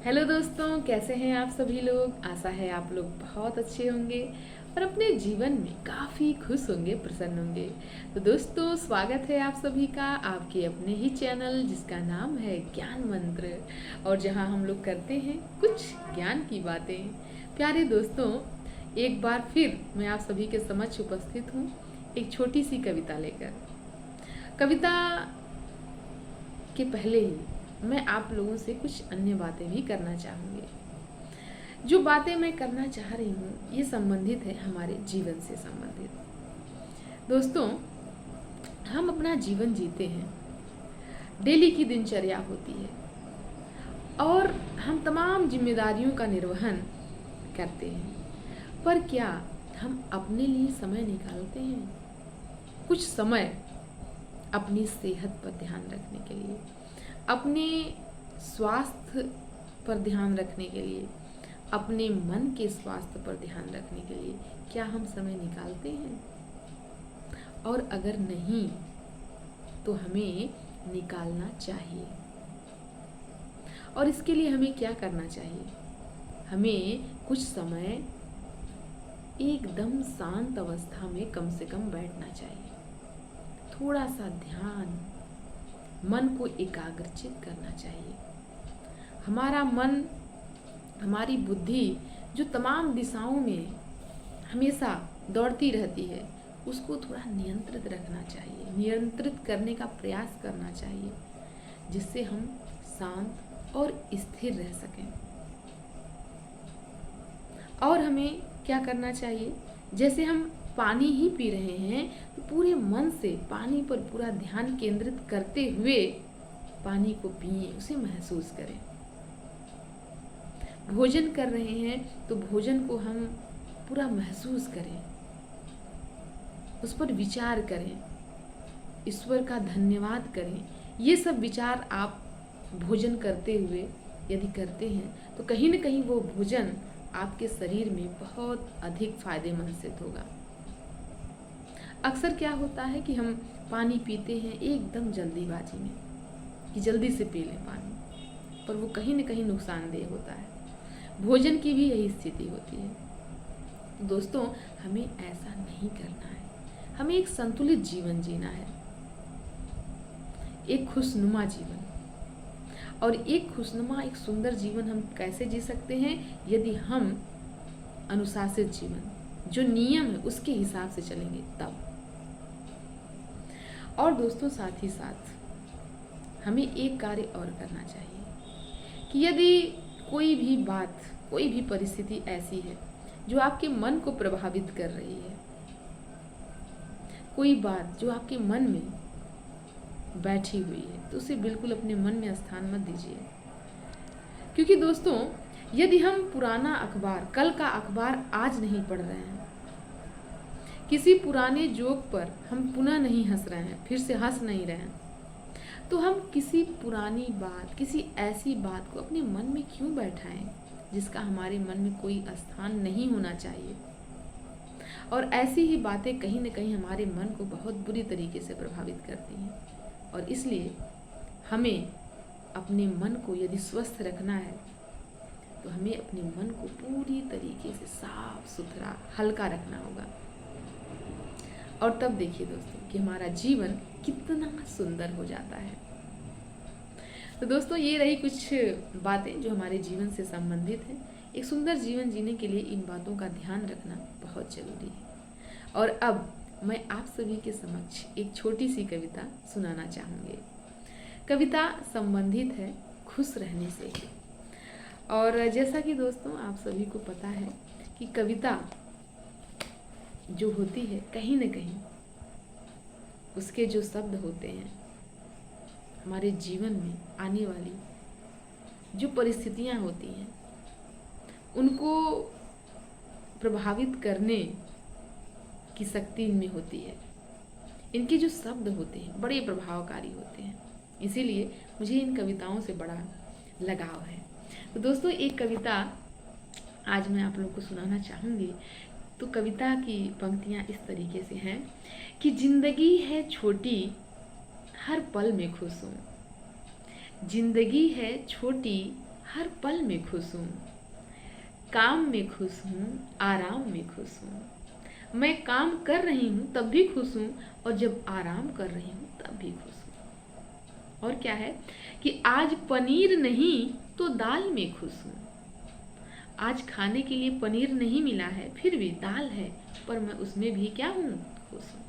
Hello दोस्तों, कैसे हैं आप सभी लोग। आशा है आप लोग बहुत अच्छे होंगे और अपने जीवन में काफ़ी खुश होंगे, प्रसन्न होंगे। तो दोस्तों, स्वागत है आप सभी का आपके अपने ही चैनल जिसका नाम है ज्ञान मंत्र, और जहां हम लोग करते हैं कुछ ज्ञान की बातें। प्यारे दोस्तों, एक बार फिर मैं आप सभी के समक्ष उपस्थित हूँ एक छोटी सी कविता लेकर। कविता के पहले ही मैं आप लोगों से कुछ अन्य बातें भी करना चाहूँगी। जो बातें मैं करना चाह रही हूँ ये संबंधित है हमारे जीवन से संबंधित। दोस्तों, हम अपना जीवन जीते हैं, डेली की दिनचर्या होती है और हम तमाम जिम्मेदारियों का निर्वहन करते हैं, पर क्या हम अपने लिए समय निकालते हैं? कुछ समय अपनी सेहत पर ध्यान रखने के लिए, अपने स्वास्थ्य पर ध्यान रखने के लिए, अपने मन के स्वास्थ्य पर ध्यान रखने के लिए क्या हम समय निकालते हैं? और अगर नहीं तो हमें निकालना चाहिए। और इसके लिए हमें क्या करना चाहिए? हमें कुछ समय एकदम शांत अवस्था में कम से कम बैठना चाहिए, थोड़ा सा ध्यान, मन को एकाग्रचित करना चाहिए। हमारा मन, हमारी बुद्धि जो तमाम दिशाओं में हमेशा दौड़ती रहती है, उसको थोड़ा नियंत्रित रखना चाहिए, नियंत्रित करने का प्रयास करना चाहिए, जिससे हम शांत और स्थिर रह सकें। और हमें क्या करना चाहिए? जैसे हम पानी ही पी रहे हैं तो पूरे मन से पानी पर पूरा ध्यान केंद्रित करते हुए पानी को पिए, उसे महसूस करें। भोजन कर रहे हैं तो भोजन को हम पूरा महसूस करें, उस पर विचार करें, ईश्वर का धन्यवाद करें। ये सब विचार आप भोजन करते हुए यदि करते हैं तो कहीं न कहीं वो भोजन आपके शरीर में बहुत अधिक फायदेमंद सिद्ध होगा। अक्सर क्या होता है कि हम पानी पीते हैं एकदम जल्दीबाजी में कि जल्दी से पी लें पानी, पर वो कहीं न कहीं नुकसानदेह होता है। भोजन की भी यही स्थिति होती है। तो दोस्तों, हमें ऐसा नहीं करना है। हमें एक संतुलित जीवन जीना है, एक खुशनुमा जीवन। और एक खुशनुमा, एक सुंदर जीवन हम कैसे जी सकते हैं? यदि हम अनुशासित जीवन, जो नियम है उसके हिसाब से चलेंगे तब। और दोस्तों, साथ ही साथ हमें एक कार्य और करना चाहिए कि यदि कोई भी बात, कोई भी परिस्थिति ऐसी है जो आपके मन को प्रभावित कर रही है, कोई बात जो आपके मन में बैठी हुई है, तो उसे बिल्कुल अपने मन में स्थान मत दीजिए। क्योंकि दोस्तों, यदि हम पुराना अखबार, कल का अखबार आज नहीं पढ़ रहे हैं, किसी पुराने जोक पर हम पुनः नहीं हंस रहे हैं, फिर से हंस नहीं रहे हैं, तो हम किसी पुरानी बात, किसी ऐसी बात को अपने मन में क्यों बैठाएं जिसका हमारे मन में कोई स्थान नहीं होना चाहिए। और ऐसी ही बातें कहीं न कहीं हमारे मन को बहुत बुरी तरीके से प्रभावित करती हैं। और इसलिए हमें अपने मन को यदि स्वस्थ रखना है तो हमें अपने मन को पूरी तरीके से साफ सुथरा, हल्का रखना होगा। और तब देखिए दोस्तों कि हमारा जीवन कितना सुंदर हो जाता है। तो दोस्तों, ये रही कुछ बातें जो हमारे जीवन से संबंधित हैं। एक सुंदर जीवन जीने के लिए इन बातों का ध्यान रखना बहुत जरूरी है। और अब मैं आप सभी के समक्ष एक छोटी सी कविता सुनाना चाहूँगी। कविता संबंधित है खुश रहने से। और जैसा कि दोस्तों आप सभी को पता है कि कविता जो होती है, कहीं न कहीं उसके जो शब्द होते हैं, हमारे जीवन में आने वाली जो परिस्थितियाँ होती हैं उनको प्रभावित करने की शक्ति इनमें होती है। इनके जो शब्द होते हैं बड़े प्रभावकारी होते हैं, इसीलिए मुझे इन कविताओं से बड़ा लगाव है। तो दोस्तों, एक कविता आज मैं आप लोग को सुनाना चाहूँगी। तो कविता की पंक्तियाँ इस तरीके से हैं कि जिंदगी है छोटी, हर पल में खुश हूँ। जिंदगी है छोटी, हर पल में खुश हूँ। काम में खुश हूँ, आराम में खुश हूँ। मैं काम कर रही हूँ तब भी खुश हूँ, और जब आराम कर रही हूँ तब भी खुश हूँ। और क्या है कि आज पनीर नहीं तो दाल में खुश हूँ। आज खाने के लिए पनीर नहीं मिला है, फिर भी दाल है, पर मैं उसमें भी क्या हूँ, खुश हूँ।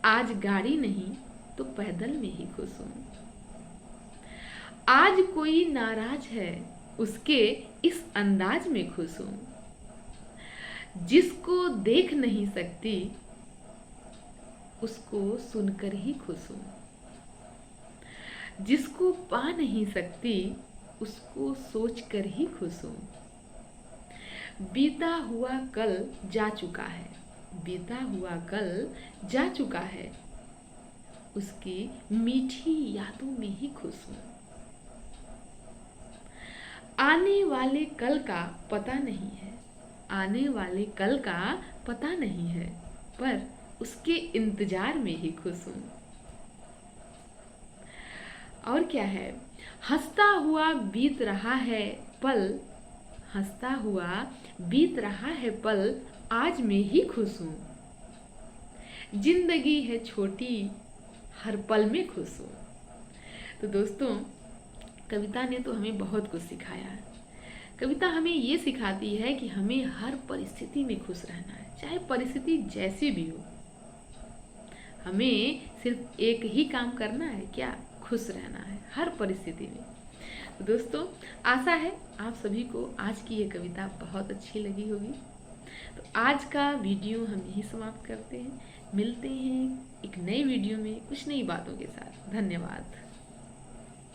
आज गाड़ी नहीं तो पैदल में ही खुश हूँ। आज कोई नाराज है, उसके इस अंदाज में खुश हूँ। जिसको देख नहीं सकती उसको सुनकर ही खुश हूँ। जिसको पा नहीं सकती उसको सोचकर ही खुश हूँ। बीता हुआ कल जा चुका है, बीता हुआ कल जा चुका है, उसकी मीठी यादों में ही खुश हूँ। आने वाले कल का पता नहीं है, आने वाले कल का पता नहीं है, पर उसके इंतजार में ही खुश हूँ। और क्या है, हंसता हुआ बीत रहा है पल, हंसता हुआ बीत रहा है पल, आज मैं ही खुश हूँ। जिंदगी है छोटी, हर पल में खुश हूँ। तो दोस्तों, कविता ने तो हमें बहुत कुछ सिखाया है। कविता हमें ये सिखाती है कि हमें हर परिस्थिति में खुश रहना है, चाहे परिस्थिति जैसी भी हो। हमें सिर्फ एक ही काम करना है, क्या, खुश रहना है हर परिस्थिति में। तो दोस्तों, आशा है आप सभी को आज की ये कविता बहुत अच्छी लगी होगी। तो आज का वीडियो हम यहीं समाप्त करते हैं। मिलते हैं एक नए वीडियो में कुछ नई बातों के साथ। धन्यवाद।